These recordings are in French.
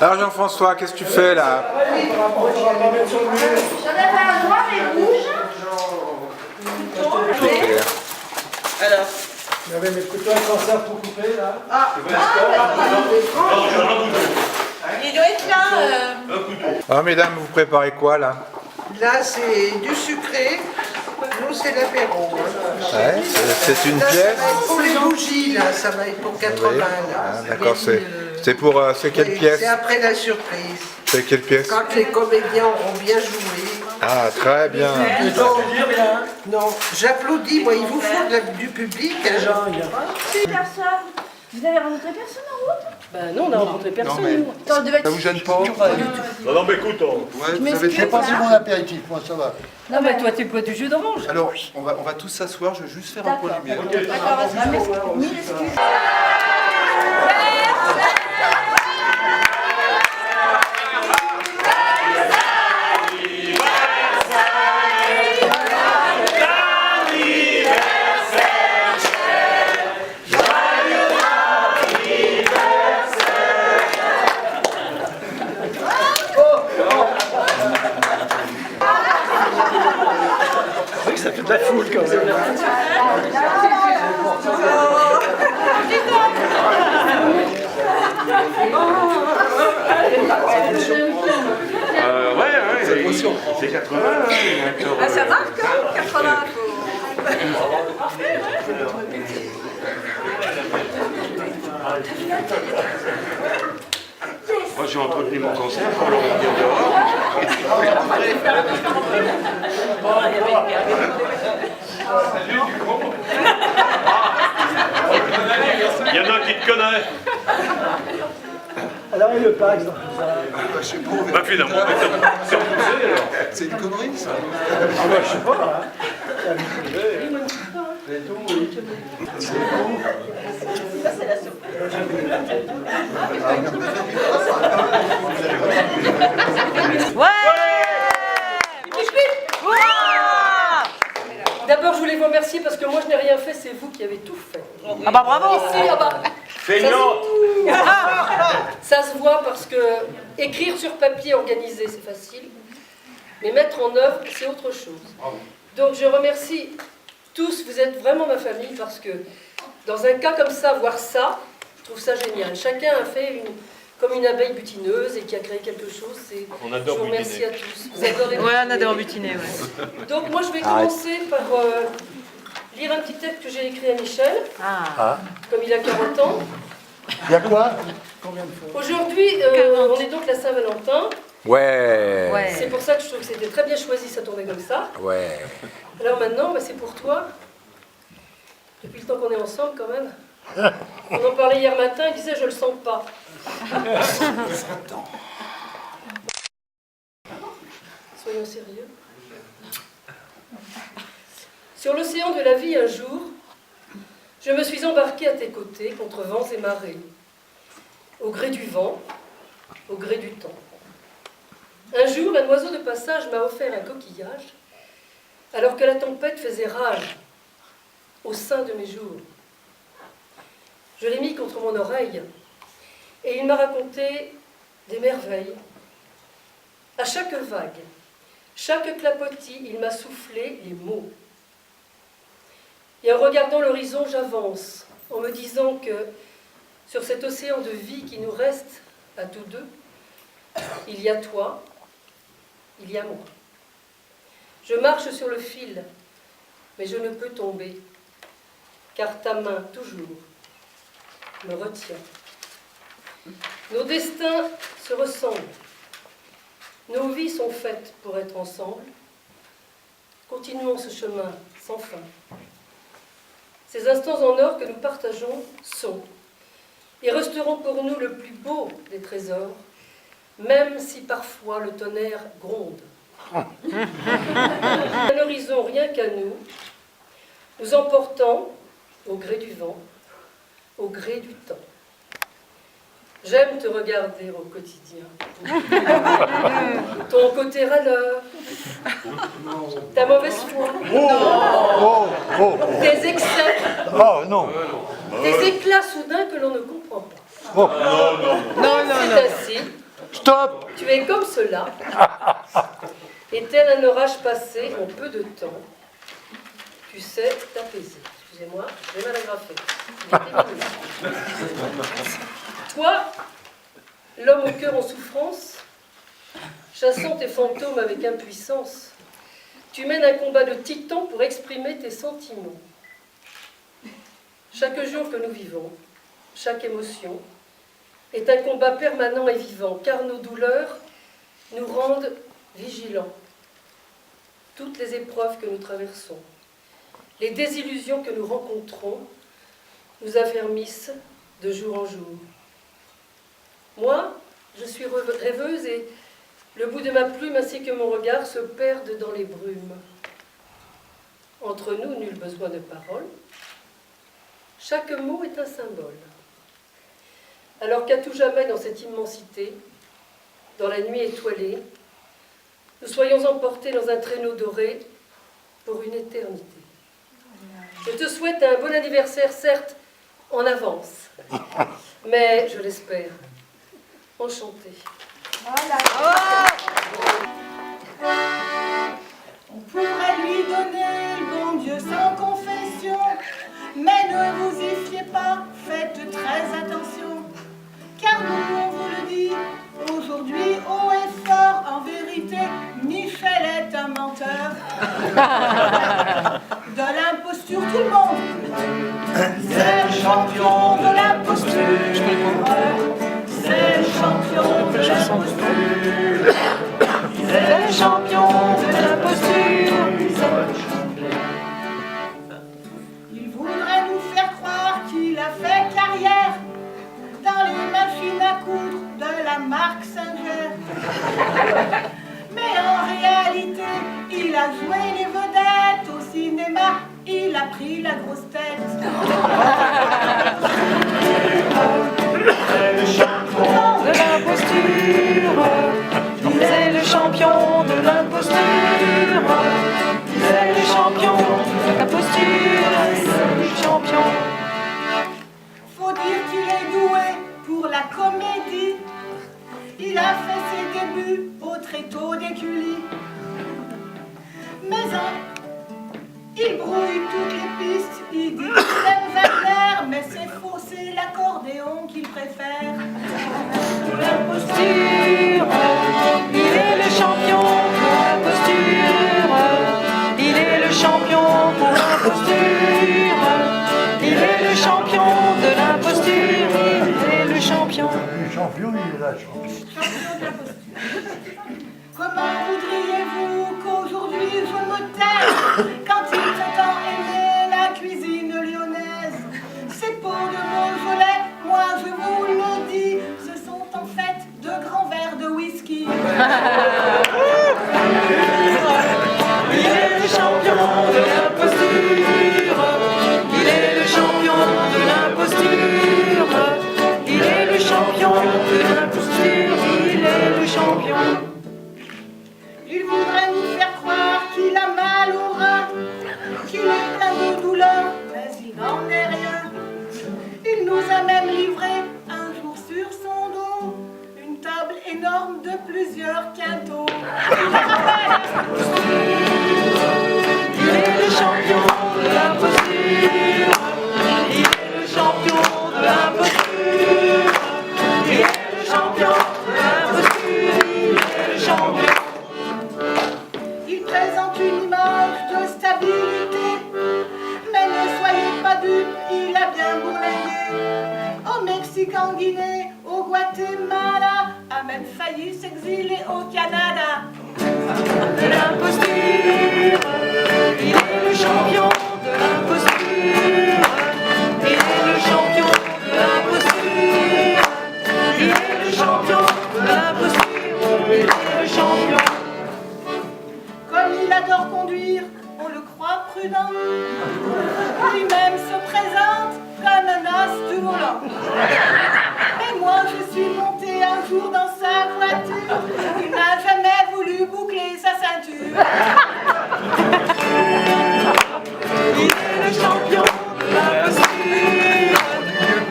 Alors Jean-François, qu'est-ce que tu fais là? J'en avais un noir et rouge. Alors. Il y avait mes couteaux à cancer pour couper là. Il doit être là. Alors mesdames, vous préparez quoi là? Là, c'est du sucré. Nous, c'est l'apéro. Ouais, c'est une Là, ça pièce? va être pour les bougies, là. Ça va être pour 80, Oui. là. Ah, d'accord, c'est pour... c'est quelle Oui, pièce? C'est après la surprise. C'est quelle pièce? Quand les comédiens auront bien joué. Ah, très bien. Non, j'applaudis, moi, il vous faut du public. Hein. Personne. Vous avez rencontré personne en route? Ben non, on n'a rencontré personne. mais- Nous. Ça devait être... vous gêne pas? Non, mais écoute, C'est pas si mon apéritif, moi ça va. Non, mais toi, tu bois du jus d'orange. Alors, on va tous s'asseoir, je vais juste faire un point de lumière. D'accord, mille excuses. C'est vrai que ça fait de la foule quand même. c'est 80, hein, Ah, ça marque, hein, 80. Moi, j'ai entretenu mon cancer pour le revenir dehors. Il y en a qui te connaissent. Alors, et le Pax dans tout ça? Je sais pas, Bah, finalement, c'est repoussé alors. c'est une connerie ça. Ah bah, je sais pas, hein. Ça me faisait, c'est tout, oui. D'abord, je voulais vous remercier parce que moi, je n'ai rien fait, c'est vous qui avez tout fait. Ah bah bravo. Ici, ah bah, Feignante. ça se voit parce que écrire sur papier, organiser, c'est facile. Mais mettre en œuvre, c'est autre chose. Donc, je remercie tous, vous êtes vraiment ma famille parce que dans un cas comme ça, voir ça, je trouve ça génial. Chacun a fait comme une abeille butineuse et qui a créé quelque chose. On adore je vous remercie à tous. Vous adorez Ouais, on butiner. adore butiner, ouais. Donc moi je vais commencer par lire un petit texte que j'ai écrit à Michel, comme il a 40 ans. Il y a quoi? Aujourd'hui, on est donc la Saint-Valentin. Ouais. C'est pour ça que je trouve que c'était très bien choisi, ça tournait comme ça. Ouais. Alors maintenant, bah, c'est pour toi. Depuis le temps qu'on est ensemble quand même. On en parlait hier matin, il disait je le sens pas. Soyons sérieux. Sur l'océan de la vie, un jour, je me suis embarquée à tes côtés contre vents et marées, au gré du vent, au gré du temps. Un jour, un oiseau de passage m'a offert un coquillage, alors que la tempête faisait rage au sein de mes jours. Je l'ai mis contre mon oreille, et il m'a raconté des merveilles. À chaque vague, chaque clapotis, il m'a soufflé les mots. Et en regardant l'horizon, j'avance, en me disant que sur cet océan de vie qui nous reste à tous deux, il y a toi, il y a moi. Je marche sur le fil, mais je ne peux tomber, car ta main, toujours, me retient. Nos destins se ressemblent. Nos vies sont faites pour être ensemble. Continuons ce chemin sans fin. Ces instants en or que nous partageons sont et resteront pour nous le plus beau des trésors, même si parfois le tonnerre gronde. Un horizon rien qu'à nous, nous emportant au gré du vent, au gré du temps. J'aime te regarder au quotidien. Ton côté râleur, ta mauvaise foi, tes excès, Oh non. tes éclats soudains que l'on ne comprend pas. Oh. C'est ainsi Stop! Tu es comme cela, et tel un orage passé en peu de temps, tu sais t'apaiser. Excusez-moi, j'ai mal agrafé. Toi, l'homme au cœur en souffrance, chassant tes fantômes avec impuissance, tu mènes un combat de titan pour exprimer tes sentiments. Chaque jour que nous vivons, chaque émotion, est un combat permanent et vivant, car nos douleurs nous rendent vigilants. Toutes les épreuves que nous traversons, les désillusions que nous rencontrons, nous affermissent de jour en jour. Moi, je suis rêveuse et le bout de ma plume ainsi que mon regard se perdent dans les brumes. Entre nous, nul besoin de parole. Chaque mot est un symbole. Alors qu'à tout jamais dans cette immensité, dans la nuit étoilée, nous soyons emportés dans un traîneau doré pour une éternité. Je te souhaite un bon anniversaire, certes, en avance, mais, je l'espère, enchanté. On pourrait lui donner le bon Dieu sans confession, mais ne vous y fiez pas, faites très attention. Car nous, on vous le dit, aujourd'hui, haut et fort, en vérité, Michel est un menteur. De l'imposture, tout le monde. C'est le champion de l'imposture. C'est le champion de l'imposture. C'est le champion de l'imposture. Il voudrait nous faire croire qu'il a fait carrière dans les machines à coudre de la marque Singer. Mais en réalité, il a joué les vedettes au cinéma, il a pris la grosse tête. C'est le champion de l'imposture. C'est le champion de l'imposture. C'est le champion de l'imposture. C'est le champion. Faut dire qu'il est doué pour la comédie. Il a fait ses débuts au tréteau d'Écully. Mais il brouille toutes les pistes. Il dit qu'il aime Wagner, mais c'est faux, c'est l'accordéon qu'il préfère. L'imposture, il est le champion de l'imposture. Il est le champion de l'imposture. Il est le champion de l'imposture. Il est le champion. Le champion, il est là, champion. Champion de l'imposture. Comment voudriez-vous qu'aujourd'hui je me taise quand il prétend aimer la cuisine lyonnaise? Ces pots de Beaujolais, moi je vous le dis, ce sont en fait de grands verres de whisky. Il est le champion de l'imposture. Il est le champion de l'imposture. Il est le champion de l'imposture. Il est le champion. Il voudrait nous faire croire qu'il a mal au rein, qu'il est plein de douleur, mais il n'en est rien. Il nous a même livré un jour sur son dos une table énorme de plusieurs quintaux. Il est le champion de l'imposture. Il est le champion de l'imposture. Il est le champion de l'imposture. Il est le champion. Il présente une image de stabilité, mais ne soyez pas dupes, il a bien bourlingué. Au Mexique, en Guinée, au Guatemala, a même failli s'exiler au Canada. De l'imposture, il est le champion de l'imposture. Il est le champion de l'imposture. Il est le champion de l'imposture. Il est le champion. Comme il adore conduire, on le croit prudent. Lui-même se présente comme un as du volant. Mais moi je suis montée un jour dans sa voiture. Il n'a jamais voulu boucler sa ceinture. Il est le champion de l'imposture.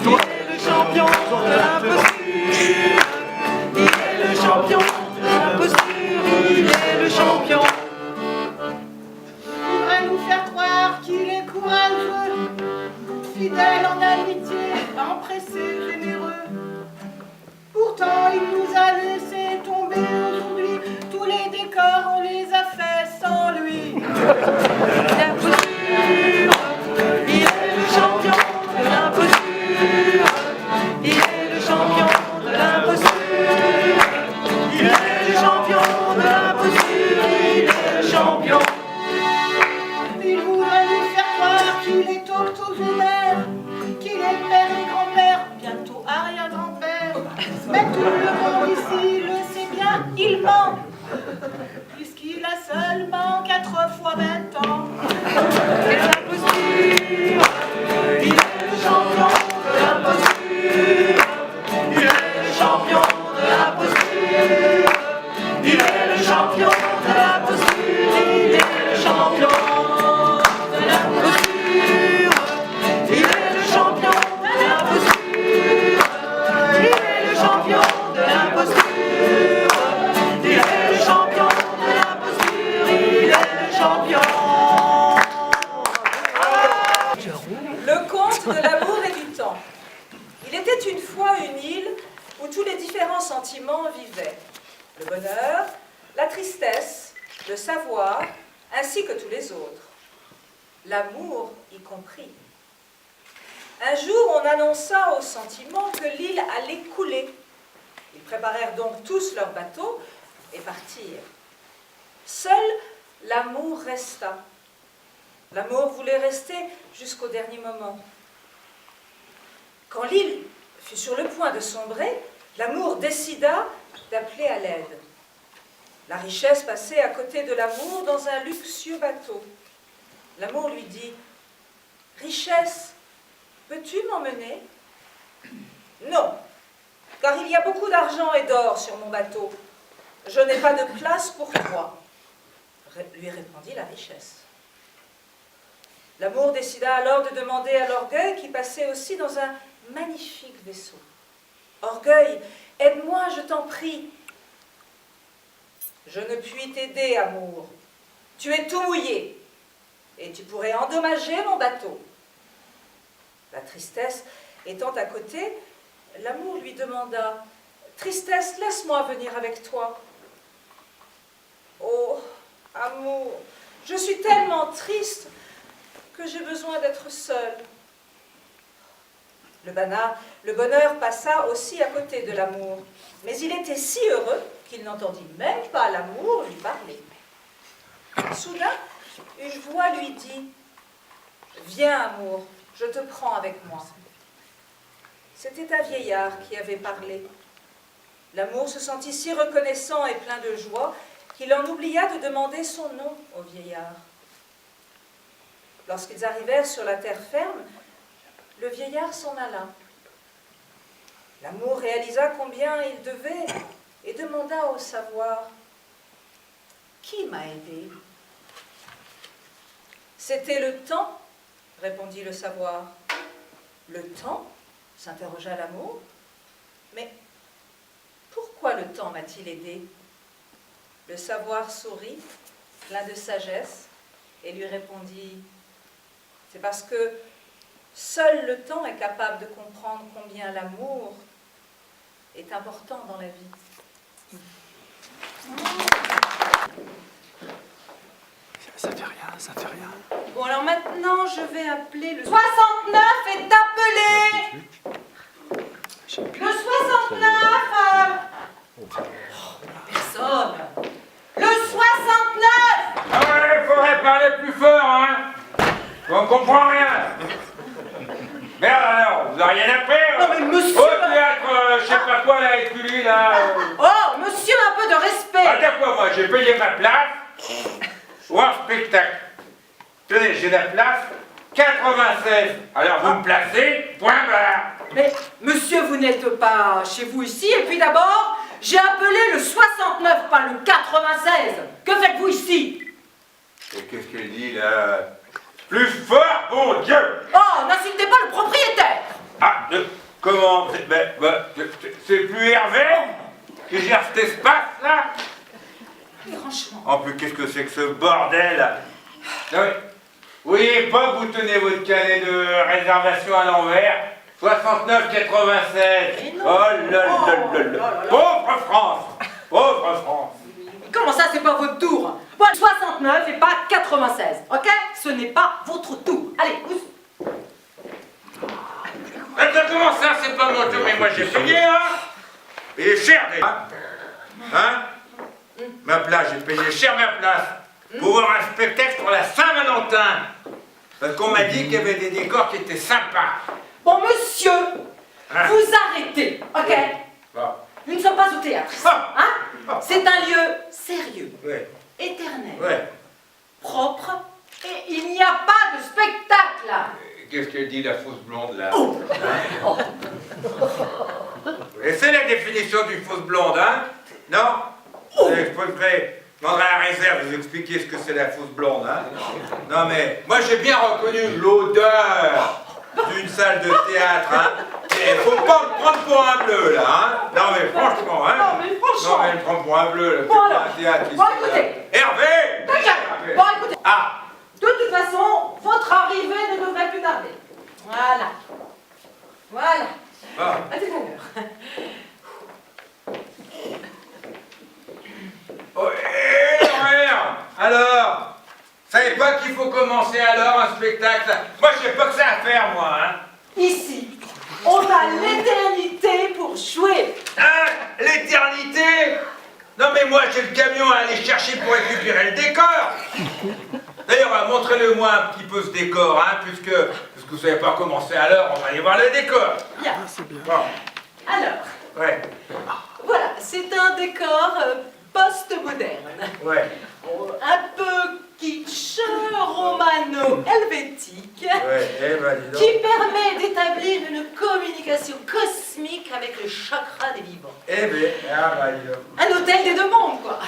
Il est le champion de l'imposture. Il est le champion l'imposture. Il est le champion de l'imposture. Il est le champion de l'imposture. Il est le champion de l'imposture. Il est le champion. Il voudrait nous faire croire qu'il est octogénaire, qu'il est père et grand-père, bientôt arrière-grand-père. Mais tout le monde ici le sait bien, il ment, puisqu'il a seulement 4 fois 20 ans. Et l'imposture. Il est le champion de l'imposture. Il est le champion de l'imposture. Il est le champion de l'imposture. Il est le champion de l'imposture. Il est le champion de l'imposture. Il est le champion de l'imposture. Il est le champion de l'imposture. Il est le champion. Le conte de l'amour et du temps. Il était une fois une île où tous les différents sentiments vivaient. Le bonheur, la tristesse, le savoir, ainsi que tous les autres. L'amour y compris. Un jour, on annonça aux sentiments que l'île allait couler. Ils préparèrent donc tous leur bateau et partirent. Seul l'amour resta. L'amour voulait rester jusqu'au dernier moment. Quand l'île fut sur le point de sombrer, l'amour décida d'appeler à l'aide. La richesse passait à côté de l'amour dans un luxueux bateau. L'amour lui dit « Richesse, peux-tu m'emmener ?»« Non, car il y a beaucoup d'argent et d'or sur mon bateau. Je n'ai pas de place pour toi. » lui répondit la richesse. L'amour décida alors de demander à l'orgueil qui passait aussi dans un magnifique vaisseau. « Orgueil, aide-moi, je t'en prie. »« Je ne puis t'aider, amour. Tu es tout mouillé, et tu pourrais endommager mon bateau. » La tristesse étant à côté, l'amour lui demanda « Tristesse, laisse-moi venir avec toi. »« Oh, amour, je suis tellement triste que j'ai besoin d'être seule. » Le bonheur passa aussi à côté de l'amour, mais il était si heureux qu'il n'entendit même pas l'amour lui parler. Soudain, une voix lui dit « Viens, amour, je te prends avec moi. » C'était un vieillard qui avait parlé. L'amour se sentit si reconnaissant et plein de joie qu'il en oublia de demander son nom au vieillard. Lorsqu'ils arrivèrent sur la terre ferme, le vieillard s'en alla. L'amour réalisa combien il devait et demanda au savoir « Qui m'a aidé ?» « C'était le temps, » répondit le savoir. « Le temps ?» s'interrogea l'amour. « Mais pourquoi le temps m'a-t-il aidé ?» Le savoir sourit, plein de sagesse, et lui répondit « C'est parce que seul le temps est capable de comprendre combien l'amour est important dans la vie. » Ça fait rien, ça fait rien. Bon, alors maintenant, je vais appeler le 69 est appelé. Le 69 personne. Le 69. Ah ouais, faudrait parler plus fort, hein. On comprend rien. Merde alors, vous n'avez rien appris. Non mais monsieur... Au théâtre, je sais pas quoi, là, avec lui, là. Oh, monsieur, un peu de respect. Attends quoi, moi, j'ai payé ma place. Ou un spectacle. Tenez, j'ai la place 96. Alors vous me placez, point barre. Mais monsieur, vous n'êtes pas chez vous ici. Et puis d'abord, j'ai appelé le 69, pas le 96. Que faites-vous ici? Et qu'est-ce qu'elle dit là? Plus fort, bon Dieu! Oh, n'insultez pas le propriétaire. Ah, comment? C'est plus Hervé qui gère cet espace là? Franchement. En plus, qu'est-ce que c'est que ce bordel? Non, mais, vous voyez pas que vous tenez votre carnet de réservation à l'envers? 69,96. Oh là là là là. Pauvre France! Pauvre France! Comment comment ça, c'est pas votre tour? Bon, 69 et pas 96, ok? Ce n'est pas votre tour. Allez, pousse. Attends, comment ça, c'est pas mon tour? Mais moi j'ai payé, hein? Payé cher déjà. Hein? Ma place, j'ai payé cher ma place. Pour voir un spectacle pour la Saint-Valentin. Parce qu'on m'a dit qu'il y avait des décors qui étaient sympas. Bon, monsieur, Hein? vous arrêtez, ok? Bon. Nous ne sommes pas au théâtre, Ah. hein? C'est un lieu sérieux, Ouais. éternel, Ouais. propre, et il n'y a pas de spectacle là. Qu'est-ce qu'elle dit, la fausse blonde, là? Et c'est la définition du fausse blonde, hein? Non? Je préférerais demander à la réserve de vous expliquer ce que c'est la fausse blonde, hein? Non, mais moi, j'ai bien reconnu l'odeur d'une salle de théâtre, hein? Il faut pas me prendre pour un bleu, là, hein? Non, mais franchement, hein? Non, mais franchement. Non, mais me prendre pour un bleu, là. C'est Bon, pas alors. un théâtre ici, Bon, là. écoutez. Hervé! D'accord. Bon, écoutez, Ah! de toute façon, votre arrivée ne devrait plus tarder. Voilà. Voilà. Bon. À tout à l'heure. Oh, merde! Alors, savez pas qu'il faut commencer alors un spectacle? Moi, j'ai pas que ça à faire, moi, hein? Ici, on a l'éternité pour jouer. Hein? L'éternité? Non, mais moi, j'ai le camion à aller chercher pour récupérer le décor. D'ailleurs, montrez-le-moi un petit peu ce décor, hein, puisque vous savez pas commencer à l'heure, on va aller voir le décor. Bien. Bon, Alors, ouais, voilà, c'est un décor post-moderne. ouais, Un peu kitsch, romano-helvétique, ouais, eh ben, dis donc. qui permet d'établir une communication cosmique avec le chakra des vivants. Eh ben, ah bah, dis donc. Un hôtel des deux mondes, quoi.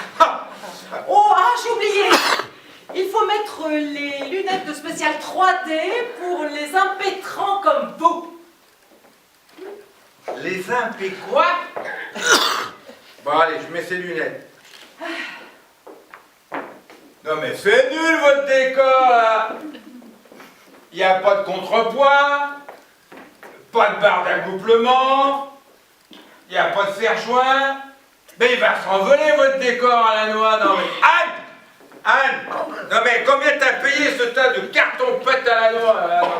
Oh, ah, j'ai oublié. Il faut mettre les lunettes de spécial 3D pour les impétrants comme vous. Les impés quoi? Bon, allez, je mets ces lunettes. Non, mais c'est nul, votre décor, là. Il n'y a pas de contrepoids, pas de barre d'accouplement, il n'y a pas de serre-joint. Mais il va s'envoler, votre décor à la noix. Non, mais Anne! Anne! Non, mais combien t'as payé ce tas de carton-pâte à la noix, là? Non,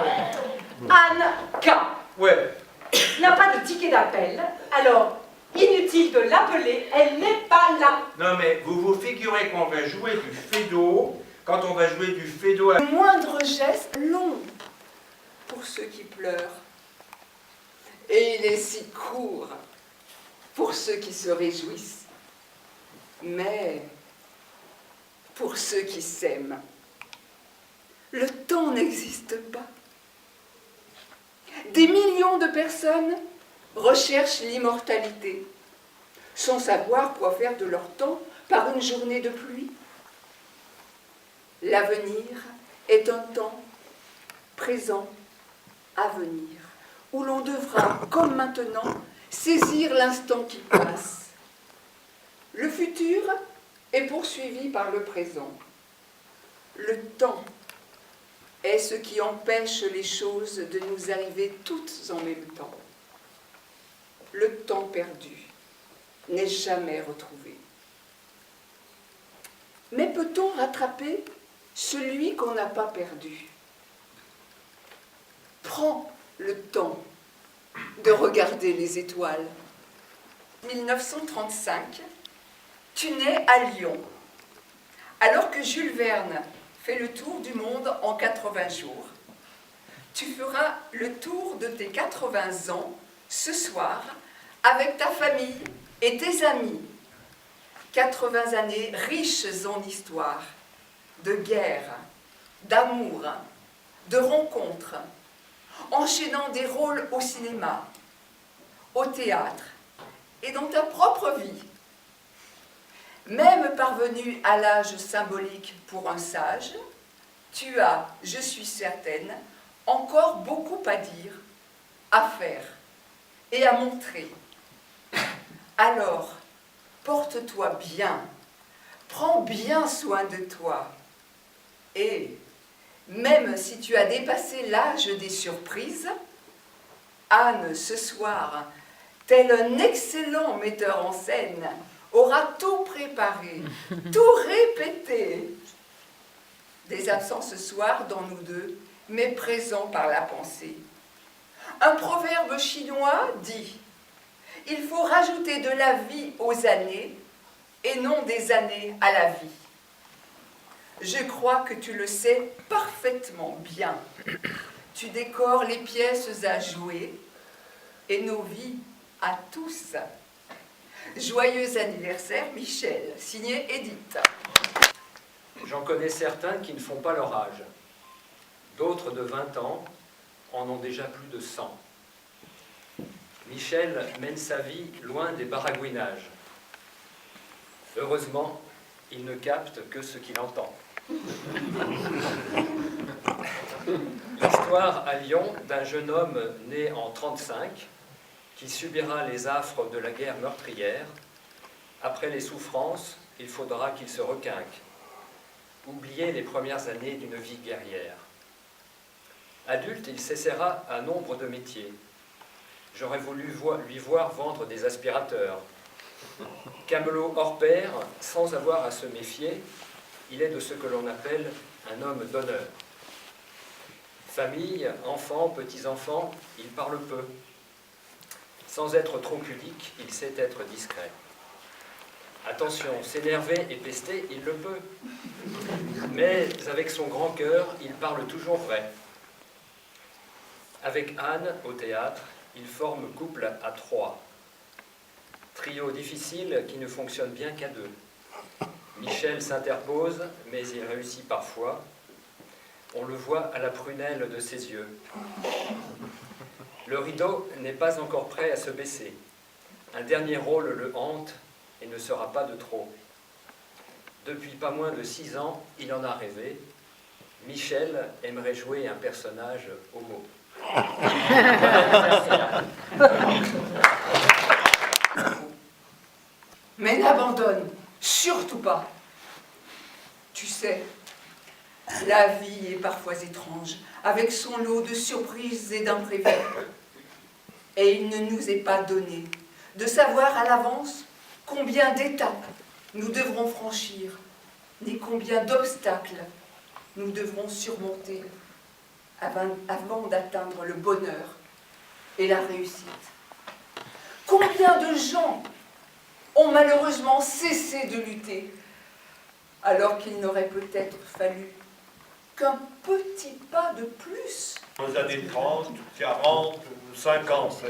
mais... Anne K. Ouais. n'a pas de ticket d'appel, alors inutile de l'appeler, elle n'est pas là. Non, mais vous vous figurez qu'on va jouer du fédo, quand on va jouer du fédo à... Le moindre geste long pour ceux qui pleurent. Et il est si court pour ceux qui se réjouissent. Mais pour ceux qui s'aiment, le temps n'existe pas. Des millions de personnes recherchent l'immortalité, sans savoir quoi faire de leur temps par une journée de pluie. L'avenir est un temps présent à venir, où l'on devra, comme maintenant, saisir l'instant qui passe. Le futur est poursuivi par le présent. Le temps est ce qui empêche les choses de nous arriver toutes en même temps. Le temps perdu n'est jamais retrouvé. Mais peut-on rattraper celui qu'on n'a pas perdu? Prends le temps de regarder les étoiles. 1935, tu nais à Lyon, alors que Jules Verne fait le tour du monde en 80 jours. Tu feras le tour de tes 80 ans ce soir avec ta famille et tes amis. 80 années riches en histoire, de guerre, d'amour, de rencontres, enchaînant des rôles au cinéma, au théâtre et dans ta propre vie. Même parvenu à l'âge symbolique pour un sage, tu as, je suis certaine, encore beaucoup à dire, à faire et à montrer. Alors, porte-toi bien, prends bien soin de toi. Et, même si tu as dépassé l'âge des surprises, Anne, ce soir, tel un excellent metteur en scène, aura tout préparé, tout répété. Des absents ce soir dans nous deux, mais présents par la pensée. Un proverbe chinois dit « Il faut rajouter de la vie aux années et non des années à la vie ». Je crois que tu le sais parfaitement bien. Tu décores les pièces à jouer et nos vies à tous. Joyeux anniversaire, Michel, signé Édith. J'en connais certains qui ne font pas leur âge. D'autres de 20 ans en ont déjà plus de 100. Michel mène sa vie loin des baragouinages. Heureusement, il ne capte que ce qu'il entend. L'histoire à Lyon d'un jeune homme né en 1935 qui subira les affres de la guerre meurtrière. Après les souffrances, il faudra qu'il se requinque. Oublier les premières années d'une vie guerrière. Adulte, il s'essaiera à nombre de métiers. J'aurais voulu lui voir vendre des aspirateurs. Camelot hors pair, sans avoir à se méfier, il est de ce que l'on appelle un homme d'honneur. Famille, enfants, petits-enfants, il parle peu. Sans être trop pudique, il sait être discret. Attention, s'énerver et pester, il le peut. Mais avec son grand cœur, il parle toujours vrai. Avec Anne, au théâtre, il forme couple à 3. Trio difficile qui ne fonctionne bien qu'à 2. Michel s'interpose, mais il réussit parfois. On le voit à la prunelle de ses yeux. Le rideau n'est pas encore prêt à se baisser. Un dernier rôle le hante et ne sera pas de trop. Depuis pas moins de 6 ans, il en a rêvé. Michel aimerait jouer un personnage homo. Mais n'abandonne surtout pas. Tu sais, la vie est parfois étrange, avec son lot de surprises et d'imprévus. Et il ne nous est pas donné de savoir à l'avance combien d'étapes nous devrons franchir, ni combien d'obstacles nous devrons surmonter avant d'atteindre le bonheur et la réussite. Combien de gens ont malheureusement cessé de lutter, alors qu'il n'aurait peut-être fallu qu'un petit pas de plus. Aux années 30, 40, 50.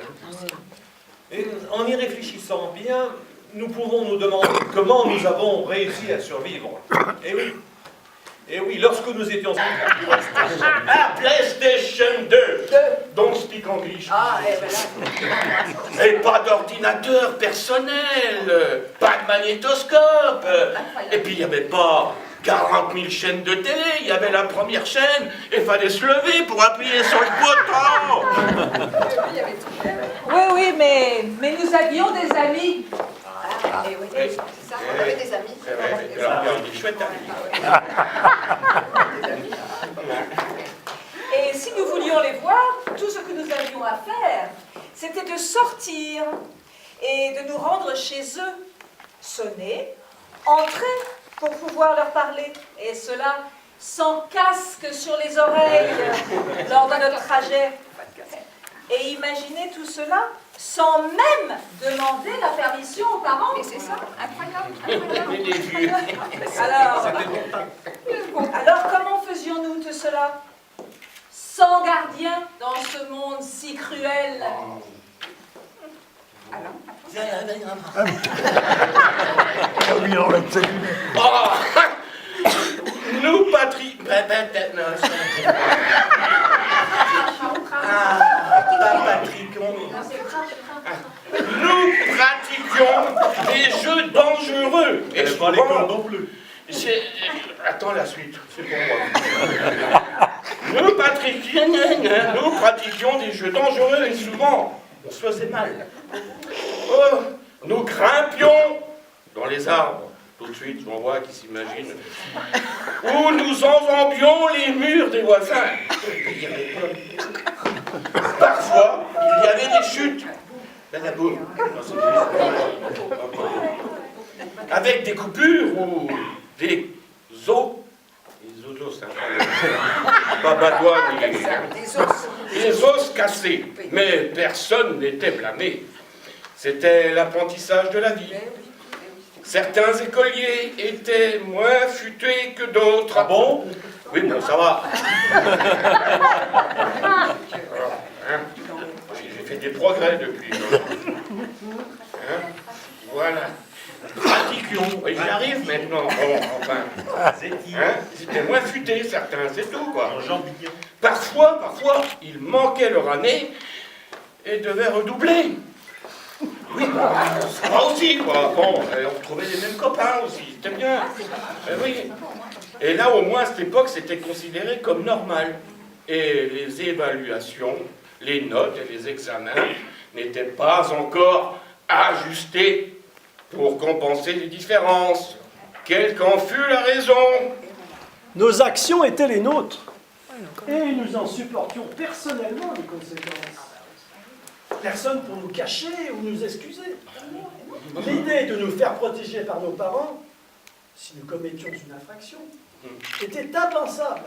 Et en y réfléchissant bien, nous pouvons nous demander comment nous avons réussi à survivre. Et oui, lorsque nous étions... Ah, PlayStation 2 Don't speak English. Ah, et voilà. Et pas d'ordinateur personnel, pas de magnétoscope. Et puis il n'y avait pas 40 000 chaînes de télé, il y avait la première chaîne, et il fallait se lever pour appuyer sur le bouton. Oui, mais nous avions des amis. Et oui, c'est ça, on avait des amis. Alors, il y a des chouettes amis. Et si nous voulions les voir, tout ce que nous avions à faire, c'était de sortir et de nous rendre chez eux, sonner, entrer pour pouvoir leur parler. Et cela sans casque sur les oreilles lors de notre trajet. Et imaginez tout cela sans même demander la permission aux parents. Mais c'est ça, incroyable. Alors comment faisions-nous tout cela? Sans gardien dans ce monde si cruel. Nous, patrie... Nous pratiquions des jeux dangereux. Et Elle pas l'école non plus. Attends la suite, c'est pour moi. Nous pratiquions des jeux dangereux et souvent on se faisait mal. Oh, nous grimpions dans les arbres. Tout de suite, on voit qui s'imagine. Ou nous enjambions les murs des voisins. Parfois, il y avait des chutes. avec des coupures ou des os. Les os, c'est pas badois ni les os cassés. Mais personne n'était blâmé. C'était l'apprentissage de la vie. Certains écoliers étaient moins futés que d'autres. Ah bon? Oui, bon, ça va. Hein? J'ai fait des progrès depuis. Hein? Voilà. Pratiquions. Et j'y arrive maintenant. Bon, enfin. Hein? C'était moins futé, certains, c'est tout, quoi. Parfois, ils manquaient leur année et devaient redoubler. Oui, ça va aussi, quoi. Bon, on retrouvait les mêmes copains aussi, c'était bien. Oui. Et là, au moins, à cette époque, c'était considéré comme normal. Et les évaluations, les notes et les examens n'étaient pas encore ajustés pour compenser les différences, quelle qu'en fût la raison. Nos actions étaient les nôtres, et nous en supportions personnellement les conséquences. Personne pour nous cacher ou nous excuser. L'idée de nous faire protéger par nos parents, si nous commettions une infraction, était impensable.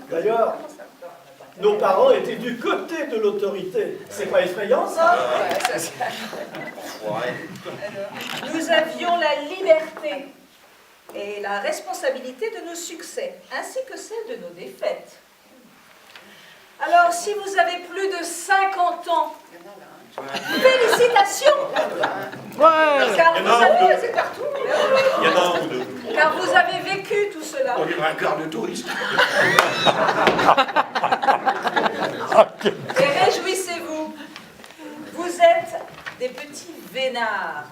D'ailleurs, nos parents étaient du côté de l'autorité. C'est pas effrayant, ça? Nous avions la liberté et la responsabilité de nos succès, ainsi que celle de nos défaites. Alors, si vous avez plus de 50 ans, félicitations! Car vous avez, c'est partout. Il y en a un ou deux. Car vous avez vécu tout cela. On dirait un quart de touriste. Et réjouissez-vous, vous êtes des petits vénards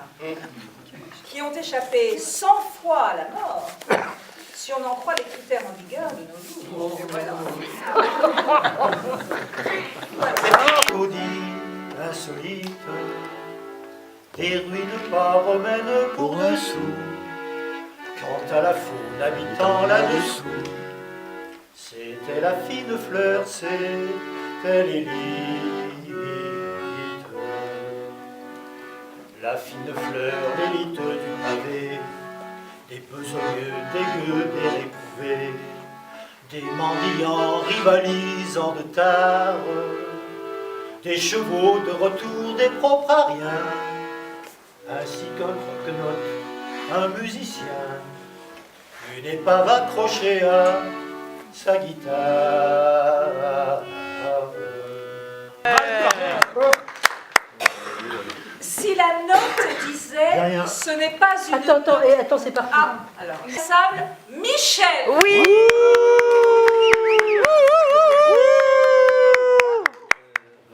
qui ont échappé 100 fois à la mort, si on en croit les critères en vigueur de nos jours. Applaudis, insolite, des ruines pas romaines pour dessous. Quant à la faune habitant là-dessous, c'était la fine fleur, c'était l'élite. La fine fleur, l'élite du pavé, des besogneux, des gueux, des réprouvés, des mendiants rivalisant de tard, des chevaux de retour, des propres à rien, ainsi qu'un croque-note, un musicien, une épave accrochée à sa guitare. Si la note disait « ce n'est pas une Attends, c'est parti. Ah, alors, sable, Michel. Oui.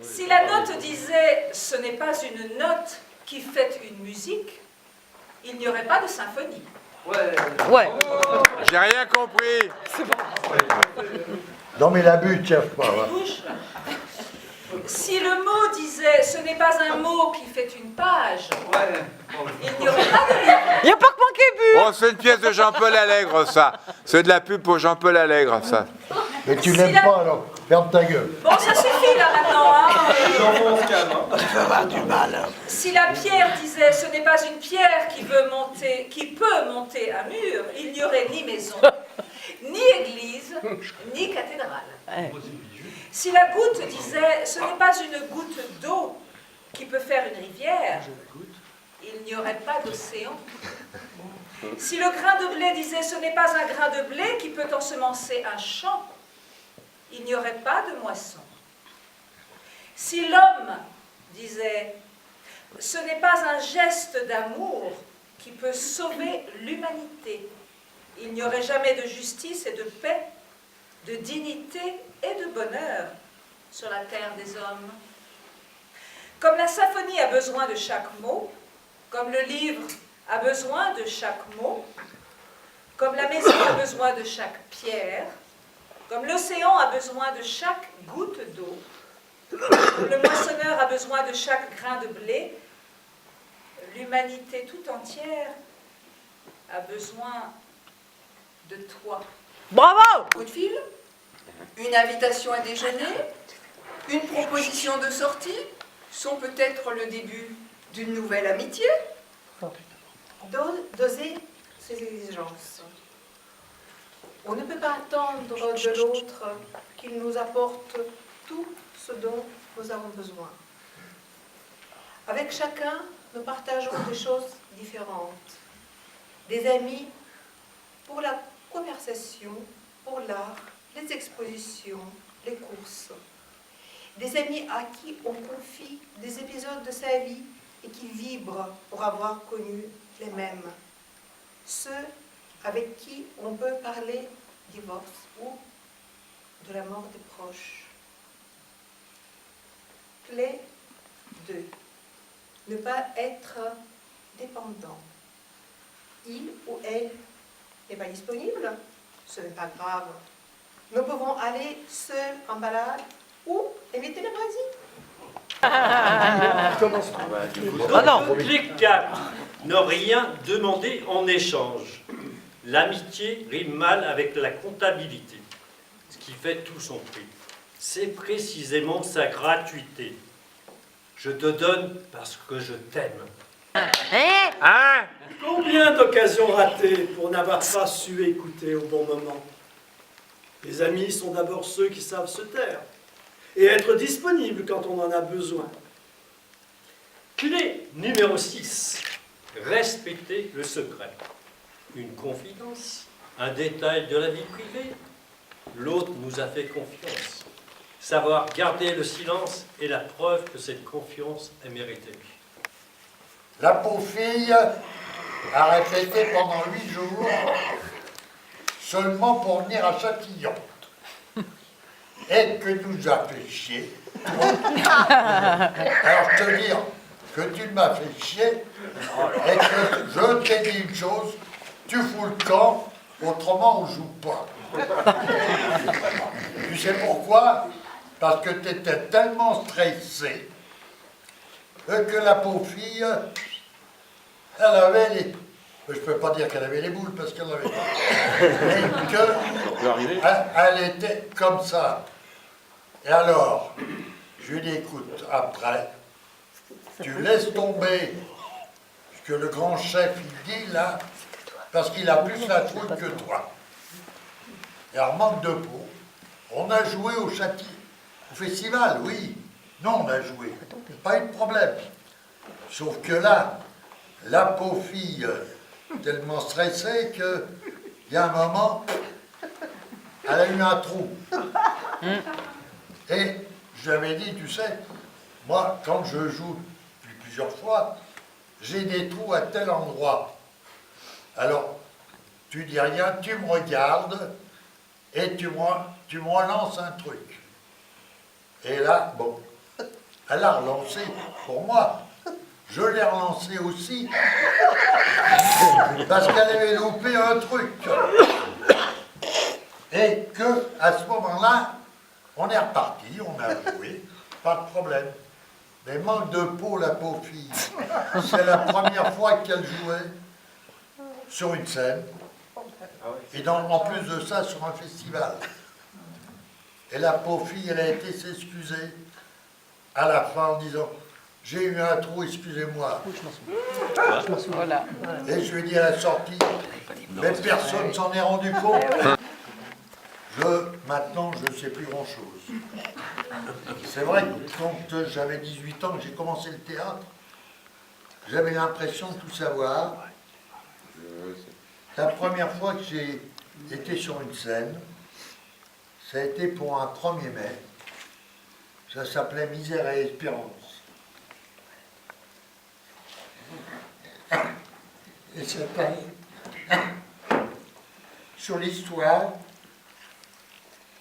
Si la note disait « ce n'est pas une note qui fait une musique », il n'y aurait pas de symphonie. Ouais. J'ai rien compris. Non mais la butte, chef, pas. Si le mot disait « ce n'est pas un mot qui fait une page », il n'y aurait pas de livre. Il n'y a pas que moi qui ai bu. Oh, c'est une pièce de Jean-Paul Allègre, ça. C'est de la pub pour Jean-Paul Allègre, ça. Mais tu l'aimes pas alors, ferme ta gueule. Bon, ça suffit là maintenant. Si la pierre disait « ce n'est pas une pierre qui peut monter un mur », il n'y aurait ni maison, ni église, ni cathédrale. Si la goutte disait « ce n'est pas une goutte d'eau qui peut faire une rivière », il n'y aurait pas d'océan. Si le grain de blé disait « ce n'est pas un grain de blé qui peut ensemencer un champ », il n'y aurait pas de moisson. Si l'homme disait « ce n'est pas un geste d'amour qui peut sauver l'humanité », il n'y aurait jamais de justice et de paix, de dignité et de bonheur sur la terre des hommes. Comme la symphonie a besoin de chaque mot, comme le livre a besoin de chaque mot, comme la maison a besoin de chaque pierre, comme l'océan a besoin de chaque goutte d'eau, comme le moissonneur a besoin de chaque grain de blé, l'humanité tout entière a besoin de toi. Bravo! Coup de fil? Une invitation à déjeuner? Une proposition de sortie? Sont peut-être le début d'une nouvelle amitié? Doser ses exigences. On ne peut pas attendre de l'autre qu'il nous apporte tout ce dont nous avons besoin. Avec chacun, nous partageons des choses différentes. Des amis pour la conversation, pour l'art, les expositions, les courses. Des amis à qui on confie des épisodes de sa vie et qui vibrent pour avoir connu les mêmes. Ceux avec qui on peut parler divorce ou de la mort des proches. Clé 2. Ne pas être dépendant. Il ou elle n'est pas disponible, ce n'est pas grave. Nous pouvons aller seuls en balade ou éviter le Brésil. Clé 4. Ne rien demander en échange. L'amitié rime mal avec la comptabilité, ce qui fait tout son prix. C'est précisément sa gratuité. Je te donne parce que je t'aime. Combien d'occasions ratées pour n'avoir pas su écouter au bon moment? Les amis sont d'abord ceux qui savent se taire et être disponibles quand on en a besoin. Clé numéro 6. Respecter le secret. Une confidence, un détail de la vie privée. L'autre nous a fait confiance. Savoir garder le silence est la preuve que cette confiance est méritée. La pauvre fille a répété pendant 8 jours, seulement pour venir à Châtillon. Et que nous a fait chier. Alors je te dire que tu m'as fait chier et que je t'ai dit une chose, tu fous le camp, autrement on joue pas. Tu sais pourquoi? Parce que tu étais tellement stressé que la pauvre fille, elle avait les... Je peux pas dire qu'elle avait les boules parce qu'elle avait... Mais elle était comme ça. Et alors, je lui dis, écoute, après, tu laisses tomber ce que le grand chef il dit là, parce qu'il a plus la trouille que toi. Et alors, manque de peau, on a joué au Châtillon. Au festival, oui. Non, on a joué. Pas eu de problème. Sauf que là, la pauvre fille, tellement stressée qu'il y a un moment, elle a eu un trou. Et je lui avais dit, tu sais, moi, quand je joue depuis plusieurs fois, j'ai des trous à tel endroit. Alors, tu dis rien, tu me regardes et tu me relances un truc. Et là, bon, elle a relancé pour moi. Je l'ai relancé aussi parce qu'elle avait loupé un truc. Et que à ce moment-là, on est reparti, on a joué, pas de problème. Mais manque de peau, la pauvre fille. C'est la première fois qu'elle jouait sur une scène. Et en plus de ça, sur un festival. Et la pauvre fille, elle a été s'excuser à la fin en disant « J'ai eu un trou, excusez-moi. » Et je lui ai dit à la sortie « Mais personne ne s'en est rendu compte. » Maintenant, je ne sais plus grand-chose. C'est vrai que quand j'avais 18 ans, que j'ai commencé le théâtre, j'avais l'impression de tout savoir. La première fois que j'ai été sur une scène, ça a été pour un 1er mai. Ça s'appelait Misère et Espérance. Et c'était sur l'histoire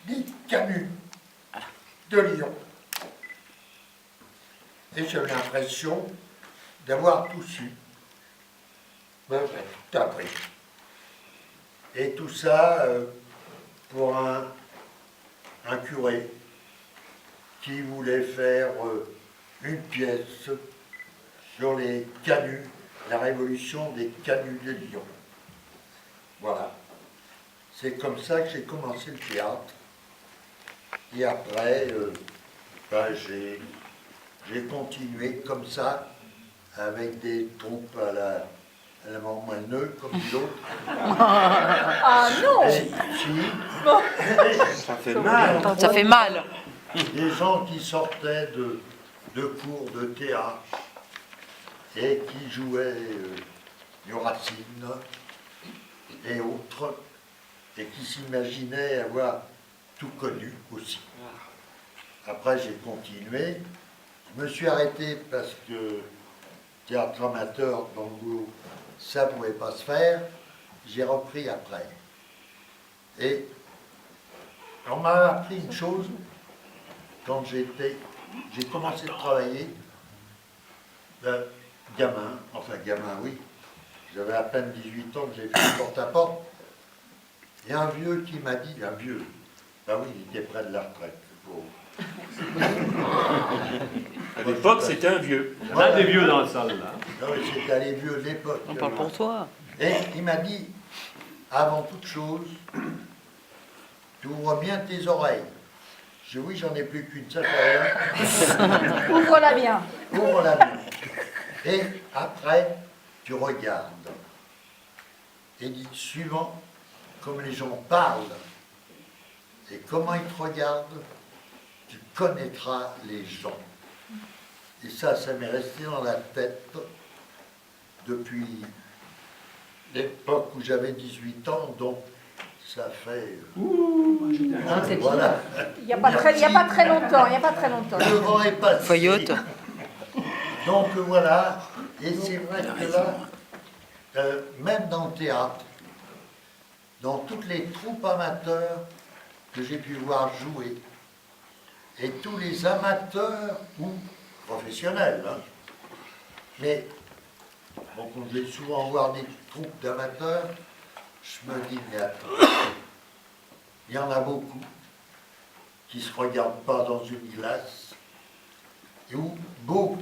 des canuts de Lyon. Et j'avais l'impression d'avoir tout su. Ben, tout appris. Et tout ça pour un curé qui voulait faire une pièce sur les canuts, la révolution des canuts de Lyon. Voilà. C'est comme ça que j'ai commencé le théâtre. Et après, ben, j'ai continué comme ça avec des troupes à la mort moelleux, comme l'autre. Ah non. Si. Ça fait mal. Ça fait mal. Des gens qui sortaient de cours de théâtre et qui jouaient du Racine et autres, et qui s'imaginaient avoir tout connu aussi. Après, j'ai continué. Je me suis arrêté parce que théâtre amateur dans le boulot, ça ne pouvait pas se faire. J'ai repris après. Et on m'a appris une chose quand j'ai commencé à travailler, gamin, oui, j'avais à peine 18 ans que j'ai fait porte-à-porte. Il y a un vieux qui m'a dit, un vieux, ben oui, il était près de la retraite, le pauvre. À l'époque, c'était un vieux. Il y en a Voilà. des vieux dans la salle, là. Non, mais c'était les vieux de l'époque. On parle pour toi. Et il m'a dit, avant toute chose, tu ouvres bien tes oreilles. Je dis, oui, j'en ai plus qu'une, ça fait rien. Ouvre-la bien. Ouvre-la bien. Et après, tu regardes. Et dit, suivant comme les gens parlent et comment ils te regardent, tu connaîtras les gens. Et ça m'est resté dans la tête depuis l'époque où j'avais 18 ans, donc ça fait... voilà. Il n'y a pas très longtemps. Le vent est passé. Fayotte. Donc voilà, et c'est vrai que là, même dans le théâtre, dans toutes les troupes amateurs que j'ai pu voir jouer, et tous les amateurs ou professionnels, hein, mais bon, quand je vais souvent voir des troupes d'amateurs, je me dis, mais attends, il y en a beaucoup qui ne se regardent pas dans une glace, ou beaucoup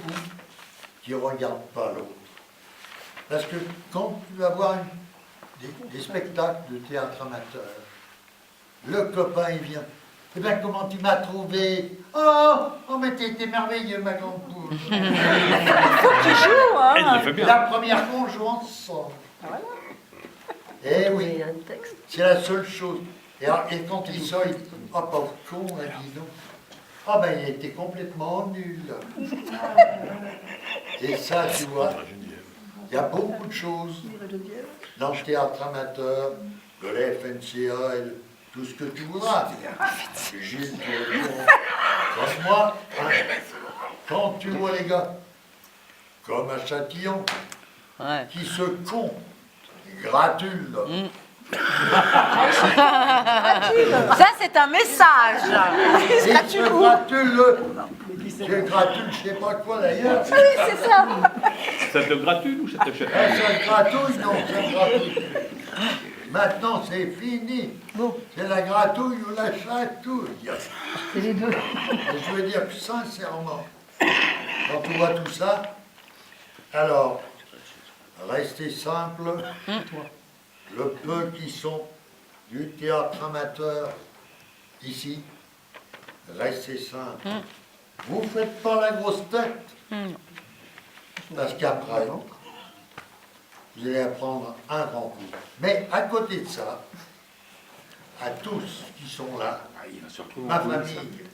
qui ne regardent pas l'autre. Parce que quand tu vas voir des spectacles de théâtre amateur, le copain il vient. Eh bien, comment tu m'as trouvé? Oh, mais t'es merveilleux, ma grande poule. Faut qu'il joue, hein. Elle le fait bien. La première fois, on joue ensemble. Voilà. Eh oui, c'est la seule chose. Et quand il sort, il dit, oh, pauvre con, là, dis donc. Ah ben, il était complètement nul. Et ça, tu vois, il y a beaucoup de choses dans le théâtre amateur, de la FNCA, et tout ce que tu voudras. Gilles, comme moi, hein, quand tu vois les gars, comme à Châtillon, qui se gratulent. Ça, c'est un message. Et se gratulent. Je gratule, je sais pas quoi d'ailleurs. Oui, c'est ça. Ça te gratule ou ça te chèque? Ça te gratouille, non, ça te gratouille. Maintenant, c'est fini. C'est la gratouille ou la chatouille. C'est les deux. Et je veux dire que sincèrement, quand on voit tout ça, alors, restez simple. Le peu qui sont du théâtre amateur ici, restez simple. Vous ne faites pas la grosse tête. Parce qu'après, vous allez apprendre un grand coup. Mais à côté de ça, à tous qui sont là, ma famille,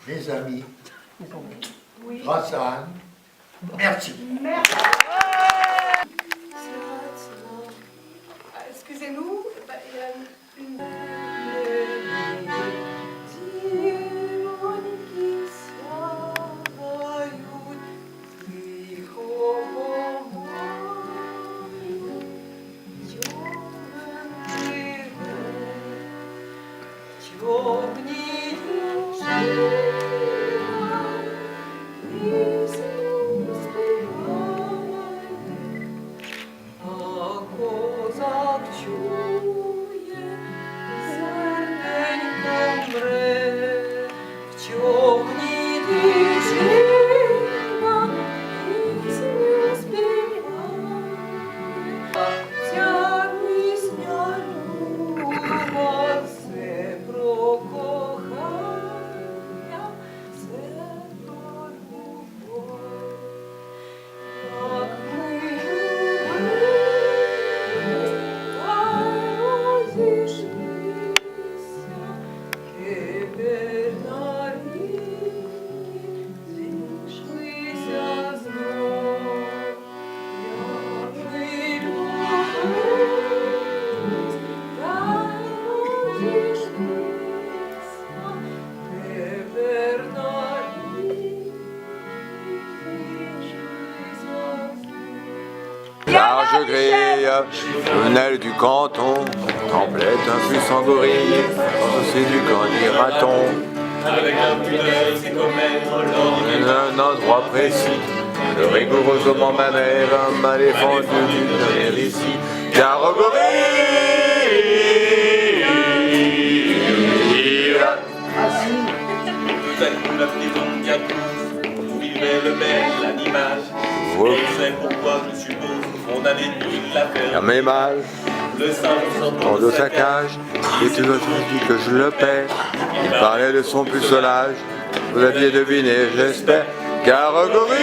mes amis, grâce à Anne, merci. Excusez-nous, il y a une... cloche grille, Venelle du canton, templette un puissant gorille, aussi du candy raton. Avec un coup d'œil, c'est comme être l'ordinaire. Un endroit précis, le rigoureusement ma mère m'a défendu d'une venir ici, car au gorille, Tout à coup la prison vient tous, où vivait le bel animal. Et c'est pourquoi je suppose qu'on avait dû la faire. car mes mâles, Le singe hors de sa cage, et tu as dit que je le perds. Il parlait de son pucelage, vous aviez deviné, j'espère, car au gorille,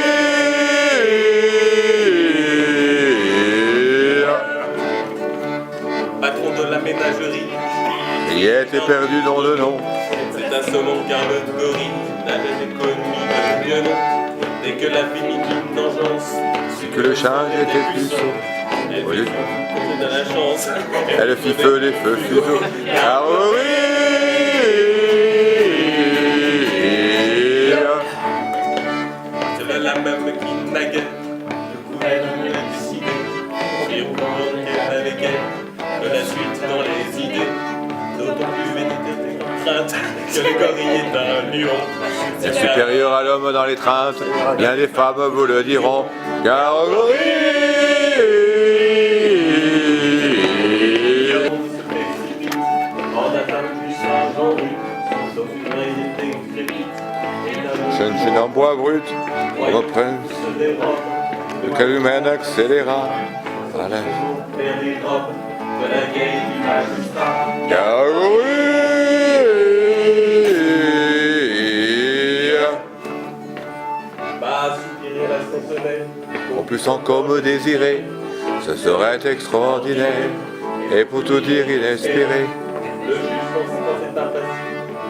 patron de la ménagerie. il était perdu dans le nom. C'est un saumon car le gorille n'avait jamais connu de mieux nom. Dès que la féminine engeance, Que le singe était puceau. elle Au lieu fait fou, on a la chance. Elle fit feu les feux fuseaux, car au gorille, C'est la même qui naguère, du coup elle a décidé, et on qu'elle avec elle, que la suite dans les idées, d'autant plus vénétée contrainte, que le gorille est un lion. est supérieur à l'homme dans l'étreinte, bien des femmes vous le diront, car au gorille, En atteinte puissant en rue, sauf une réalité crépite, et je ne suis en bois brut, reprenne, se dérobe, le cas humain accéléra, voilà, vers les robes de la gueule du magistrat. car au gorille, Bas soupirer la sentinelle, on peut encore me désirer, ce serait extraordinaire, et pour tout dire inespéré, le juge dans cette impasse,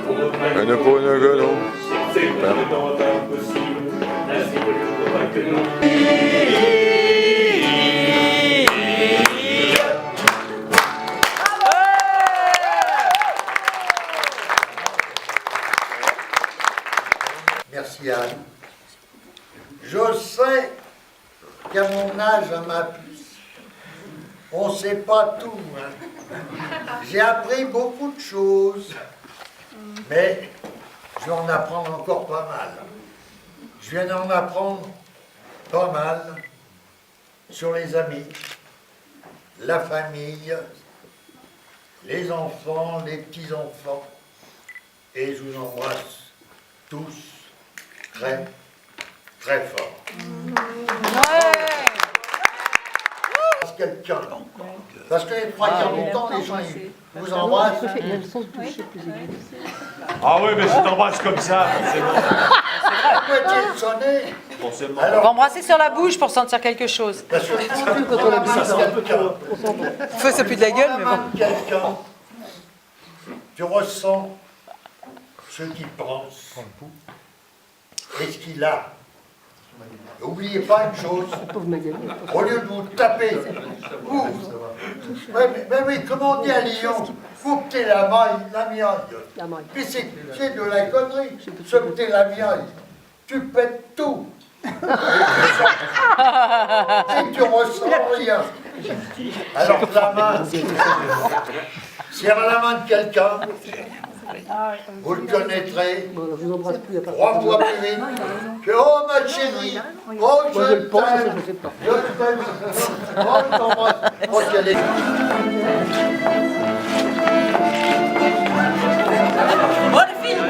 on reprenne une pour une gueulon. c'est prétendant impossible, ainsi que je crois que non. Merci Anne. Je sais qu'à mon âge, à ma puce, on ne sait pas tout. Hein. J'ai appris beaucoup de choses, mais je vais en apprendre encore pas mal. Je viens d'en apprendre pas mal sur les amis, la famille, les enfants, les petits-enfants. Et je vous embrasse tous très, très fort. Quelqu'un. Parce que les trois quarts du temps, les gens ils vous embrassent. Ah oui, mais si t'embrasses comme ça, Pourquoi-t-il sonner? On va embrasser sur la bouche pour sentir quelque chose. Parce que quand on embrasse quelqu'un, Feu, c'est plus de la gueule, mais bon. quelqu'un, tu ressens ce qu'il pense et ce qu'il a. N'oubliez pas une chose, au lieu de vous taper, vous, mais comment on dit à Lyon, couper la miaille, mais c'est de la connerie, sauter la miaille, tu pètes tout, et tu ressens rien. Alors la main, serre la main de quelqu'un, vous le connaîtrez 3 fois plus vite que « Oh ma chérie, oh je t'aime, je t'aime, oh je t'embrasse, oh quelle est... » Oh, le film!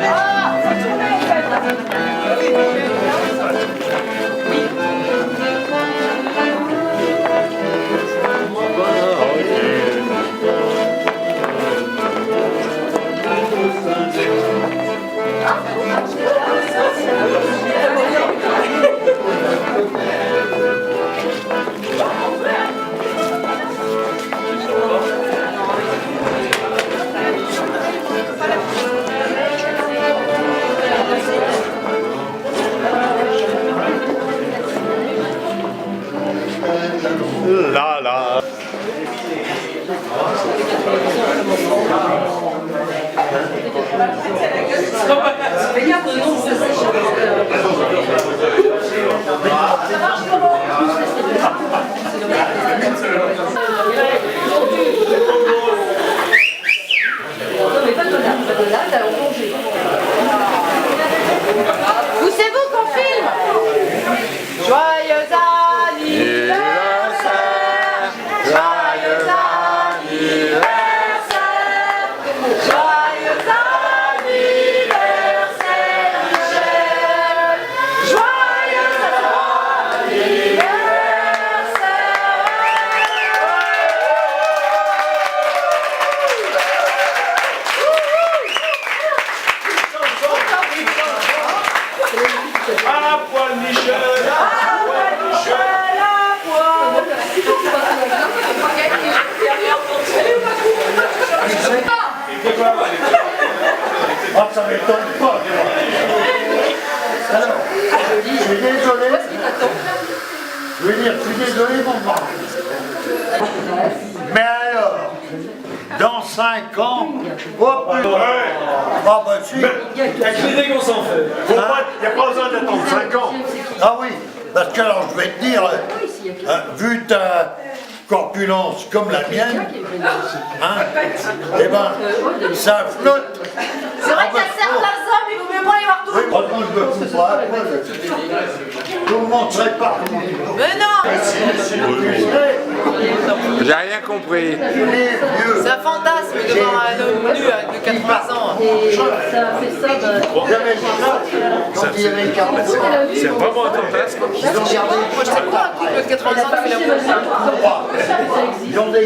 là, là. Regarde le nom de ce Je veux dire, je suis désolé, mon grand. Mais alors, dans 5 ans, oh putain. Ah bah si. Avec l'idée qu'on s'en fait. Il n'y a pas besoin d'attendre 5 ans. Ah oui, parce que alors je vais te dire, vu ta corpulence comme la mienne, hein, eh ben, ça flotte. C'est vrai qu'il y a certains hommes, il vaut mieux pas les voir tout Oui, maintenant je me fous pas. Tout le monde serait pas comment il faut. Mais non! J'ai rien compris. C'est un fantasme de voir un homme nu de 80 ans. Et ça a fait ça, C'est vraiment un fantasme. Moi, je sais pas, un couple de 80 ans qui fait la Ils ont des